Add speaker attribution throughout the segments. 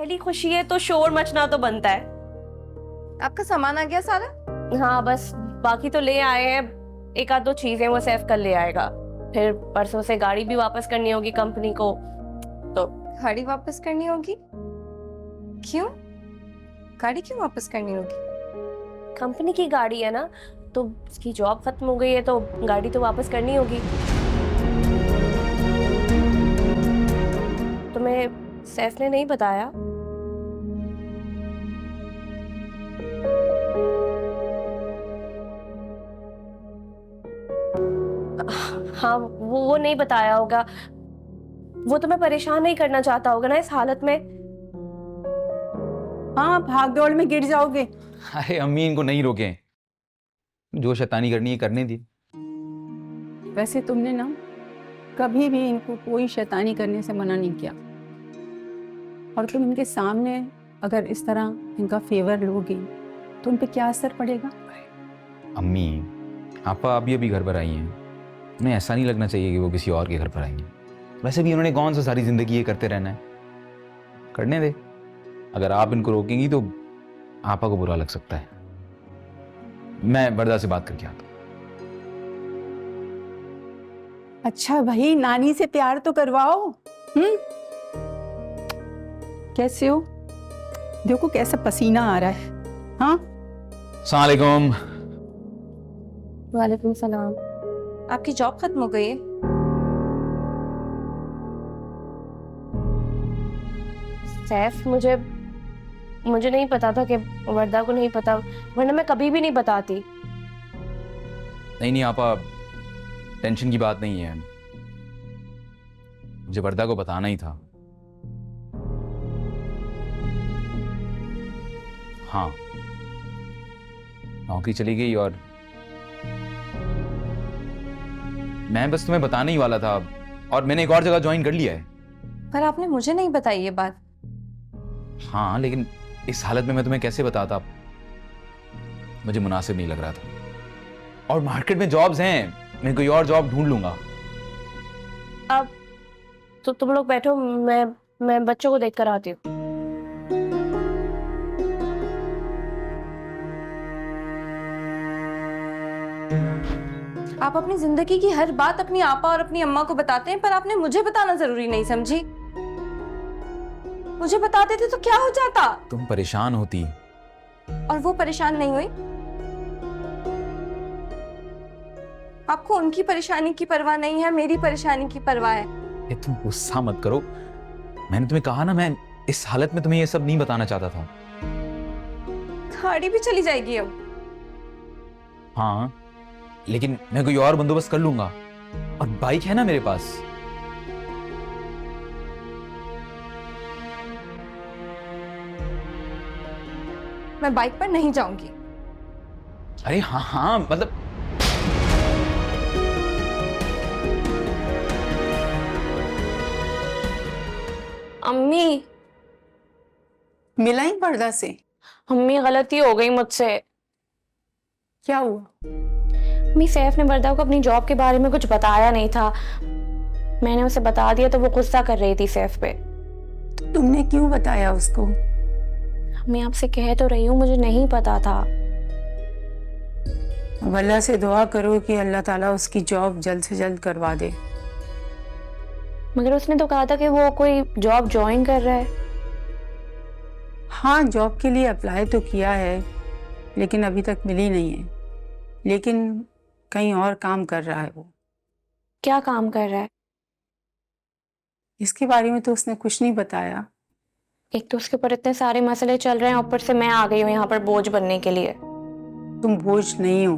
Speaker 1: पहली खुशी है तो शोर मचना तो बनता है।
Speaker 2: आपका सामान आ गया सारा?
Speaker 1: हाँ बस बाकी तो ले आए हैं, एक आध दो चीजें वो सैफ कल ले आएगा। फिर परसों से गाड़ी भी वापस करनी होगी कंपनी को। तो
Speaker 2: गाड़ी वापस करनी होगी? क्यों? गाड़ी क्यों वापस करनी होगी?
Speaker 1: कंपनी की गाड़ी है ना, तो उसकी जॉब खत्म हो गई है तो गाड़ी तो वापस करनी होगी। तुम्हें सैफ ने नहीं बताया? हाँ वो नहीं बताया होगा। वो तुम्हें परेशान नहीं करना चाहता होगा ना इस हालत में।
Speaker 3: हाँ, भाग दौड़ में गिर जाओगे।
Speaker 4: अरे अम्मी इनको नहीं रोके, जो शैतानी करनी है करने दी।
Speaker 3: वैसे तुमने ना कभी भी इनको कोई शैतानी करने से मना नहीं किया, और तुम इनके सामने अगर इस तरह इनका फेवर लोगी तो उन पे क्या असर पड़ेगा?
Speaker 4: अम्मी आपा अभी अभी घर पर आई हैं, उन्हें ऐसा नहीं लगना चाहिए कि वो किसी और के घर पर आई हैं। वैसे भी उन्होंने कौन सा सारी जिंदगी ये करते रहना है, करने दे। अगर आप इनको रोकेंगी तो आपा को बुरा लग सकता है। मैं वर्दा से बात करके आता हूँ।
Speaker 3: अच्छा भाई, नानी से प्यार तो करवाओ। कैसे हो? देखो कैसा पसीना आ रहा है। हाँ,
Speaker 4: अस्सलाम वालेकुम।
Speaker 1: वालेकुम सलाम।
Speaker 2: आपकी जॉब खत्म हो गई है?
Speaker 1: सैफ मुझे नहीं पता था कि वर्दा को नहीं पता, वरना मैं कभी भी नहीं बताती।
Speaker 4: नहीं आपा, टेंशन की बात नहीं है, मुझे वर्दा को बताना ही था। हाँ, नौकरी चली गई और मैं बस तुम्हें बताने ही वाला था, और मैंने एक और जगह ज्वाइन कर लिया है।
Speaker 2: पर आपने मुझे नहीं बताई ये बात।
Speaker 4: हाँ लेकिन इस हालत में मैं तुम्हें कैसे बताता, मुझे मुनासिब नहीं लग रहा था। और मार्केट में जॉब्स हैं, मैं कोई और जॉब ढूंढ लूंगा।
Speaker 1: अब तो तुम लोग बैठो, मैं बच्चों को देख कर आती हूँ।
Speaker 2: आप अपनी जिंदगी की हर बात अपनी आपा और अपनी अम्मा को बताते हैं, पर आपने मुझे बताना जरूरी नहीं समझी। मुझे बताते थे तो क्या हो जाता?
Speaker 4: तुम परेशान होती।
Speaker 2: और वो परेशान नहीं हुई? आपको उनकी परेशानी की परवाह नहीं है, मेरी परेशानी की परवाह है।
Speaker 4: ये तुम गुस्सा मत करो, मैंने तुम्हें कहा ना, मैं इस हालत में तुम्हें ये सब नहीं बताना चाहता था।
Speaker 2: गाड़ी भी चली जाएगी अब।
Speaker 4: हाँ लेकिन मैं कोई और बंदोबस्त कर लूंगा, और बाइक है ना मेरे पास।
Speaker 2: मैं बाइक पर नहीं जाऊंगी।
Speaker 4: अरे हाँ हाँ मतलब
Speaker 1: अम्मी,
Speaker 3: मिला ही पर्दा से?
Speaker 1: अम्मी गलती हो गई मुझसे।
Speaker 3: क्या हुआ?
Speaker 1: अम्मी सैफ ने वर्दा को अपनी जॉब के बारे में कुछ बताया नहीं था, मैंने उसे बता दिया तो वो गुस्सा कर रही थी सैफ पे।
Speaker 3: तो तुमने क्यों बताया उसको?
Speaker 1: मैं आपसे कह तो रही हूँ, मुझे नहीं पता था।
Speaker 3: अब अल्लाह से दुआ करो कि अल्लाह ताला उसकी जॉब जल्द से जल्द करवा दे।
Speaker 1: मगर उसने तो कहा था कि वो कोई जॉब ज्वाइन कर रहा है।
Speaker 3: हाँ, जॉब के लिए अप्लाई तो किया है, लेकिन अभी तक मिली नहीं है। लेकिन कहीं और काम कर रहा है वो।
Speaker 1: क्या काम कर रहा है?
Speaker 3: इसके बारे में तो उसने कुछ नहीं बताया।
Speaker 1: एक तो उसके ऊपर इतने सारे मसले चल रहे हैं, ऊपर से मैं आ गई हूँ यहाँ पर बोझ बनने के लिए।
Speaker 3: तुम बोझ नहीं हो,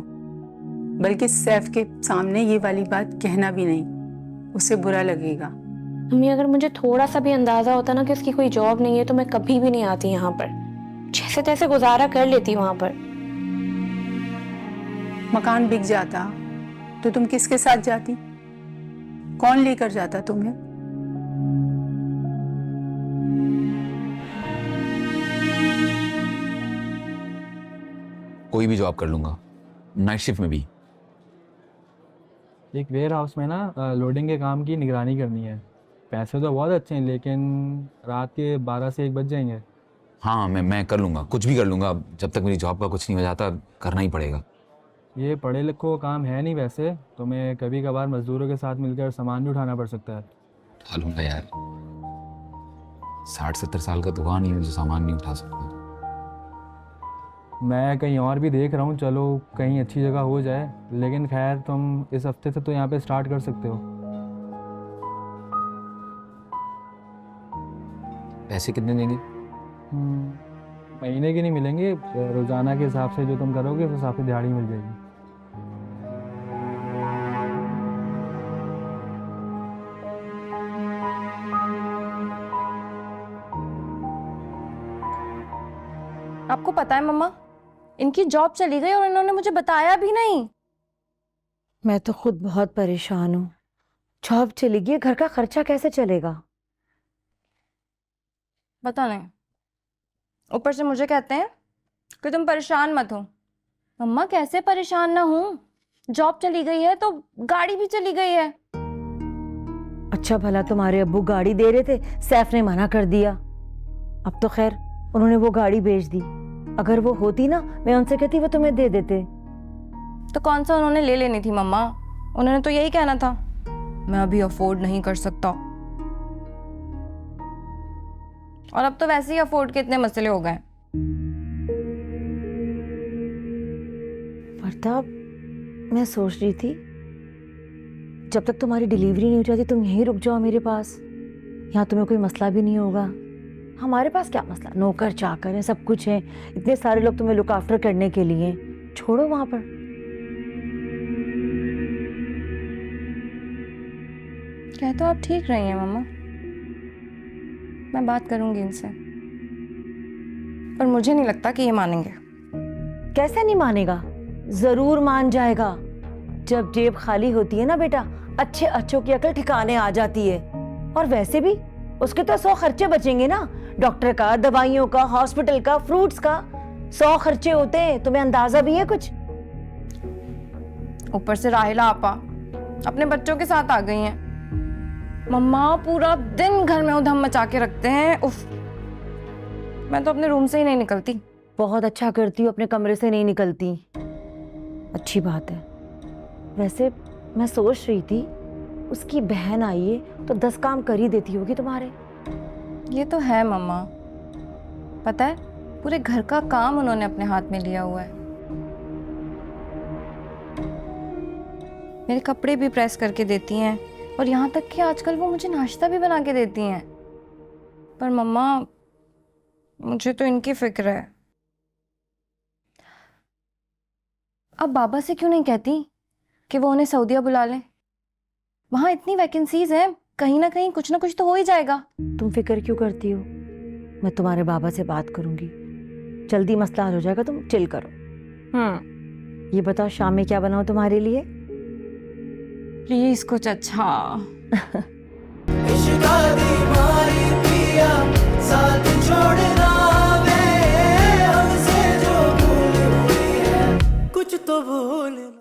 Speaker 3: बल्कि सैफ के सामने ये वाली बात कहना भी नहीं, उसे बुरा लगेगा।
Speaker 1: अम्मी अगर मुझे थोड़ा सा भी अंदाजा होता ना कि उसकी कोई जॉब नहीं है तो मैं कभी भी नहीं आती यहाँ पर, जैसे तैसे गुजारा कर लेती वहां पर।
Speaker 3: मकान बिक जाता तो तुम किसके साथ जाती? कौन लेकर जाता तुम्हें?
Speaker 4: कोई भी जॉब कर लूंगा, नाइट शिफ्ट में भी।
Speaker 5: एक वेयर हाउस में ना लोडिंग के काम की निगरानी करनी है, पैसे तो बहुत अच्छे हैं, लेकिन रात के 12 से 1 बज जाएंगे।
Speaker 4: हाँ, मैं कर लूँगा, कुछ भी कर लूँगा। जब तक मेरी जॉब का कुछ नहीं हो जाता करना ही पड़ेगा।
Speaker 5: ये पढ़े लिखों का काम है नहीं वैसे, तुम्हें कभी कभार मजदूरों के साथ मिलकर सामान भी उठाना पड़ सकता है।
Speaker 4: उठा लूँगा यार, 60-70 साल का तो हुआ नहीं है जो सामान नहीं उठा सकता।
Speaker 5: मैं कहीं और भी देख रहा हूँ, चलो कहीं अच्छी जगह हो जाए। लेकिन खैर, तुम इस हफ्ते से तो यहाँ पे स्टार्ट कर सकते हो।
Speaker 4: पैसे कितने देंगे?
Speaker 5: महीने की नहीं मिलेंगे, रोज़ाना के हिसाब से जो तुम करोगे उस हिसाब से दिहाड़ी मिल जाएगी।
Speaker 2: आपको पता है मम्मा, इनकी जॉब चली गई और इन्होंने मुझे बताया भी नहीं।
Speaker 6: मैं तो खुद बहुत परेशान हूँ। जॉब चली गई, घर का खर्चा कैसे चलेगा?
Speaker 2: पता नहीं, ऊपर से मुझे कहते हैं कि तुम परेशान मत हो। मम्मा कैसे परेशान ना हूँ? जॉब चली गई है तो गाड़ी भी चली गई है।
Speaker 6: अच्छा भला तुम्हारे अब्बू गाड़ी दे रहे थे, सैफ ने मना कर दिया। अब तो खैर उन्होंने वो गाड़ी बेच दी। अगर वो होती ना, मैं उनसे कहती वो तुम्हें दे देते।
Speaker 2: तो कौन सा उन्होंने ले लेनी थी मम्मा? उन्होंने तो यही कहना था, मैं अभी अफोर्ड नहीं कर सकता। और अब तो वैसे ही अफोर्ड के इतने मसले हो गए।
Speaker 6: प्रताप, मैं सोच रही थी जब तक तुम्हारी डिलीवरी नहीं हो जाती तुम यहीं रुक जाओ मेरे पास। यहाँ तुम्हें कोई मसला भी नहीं होगा। हमारे पास क्या मसला, नौकर चाकर है, सब कुछ है, इतने सारे लोग तुम्हें लुक आफ्टर करने के लिए। छोड़ो वहां पर।
Speaker 2: कह तो आप ठीक रही हैं मम्मा, मैं बात करूंगी इनसे, पर मुझे नहीं लगता कि ये मानेंगे।
Speaker 6: कैसे नहीं मानेगा? जरूर मान जाएगा। जब जेब खाली होती है ना बेटा, अच्छे अच्छों की अकल ठिकाने आ जाती है। और वैसे भी उसके तो 100 खर्चे बचेंगे ना, डॉक्टर का, दवाइयों का, हॉस्पिटल का, फ्रूट्स का। 100 खर्चे होते हैं, तुम्हें अंदाजा भी है कुछ?
Speaker 2: ऊपर से राहिला आपा अपने बच्चों के साथ आ गई हैं। मम्मा पूरा दिन घर में उधम मचा के रखते हैं। उफ, मैं तो अपने रूम से ही नहीं निकलती।
Speaker 6: बहुत अच्छा करती हो, अपने कमरे से नहीं निकलती। अच्छी बात है। वैसे मैं सोच रही थी उसकी बहन आई है तो 10 काम कर ही देती होगी तुम्हारे।
Speaker 2: ये तो है मम्मा, पता है पूरे घर का काम उन्होंने अपने हाथ में लिया हुआ है। मेरे कपड़े भी प्रेस करके देती हैं और यहाँ तक कि आजकल वो मुझे नाश्ता भी बना के देती हैं। पर मम्मा मुझे तो इनकी फिक्र है। अब बाबा से क्यों नहीं कहती कि वो उन्हें सऊदीया बुला लें? वहाँ इतनी वैकेंसीज हैं, कहीं ना कहीं कुछ ना कुछ तो हो ही जाएगा।
Speaker 6: तुम फिक्र क्यों करती हो? मैं तुम्हारे बाबा से बात करूंगी, जल्दी मसला हल हो जाएगा। तुम चिल करो। ये बताओ शाम में क्या बनाओ तुम्हारे लिए?
Speaker 2: प्लीज कुछ अच्छा।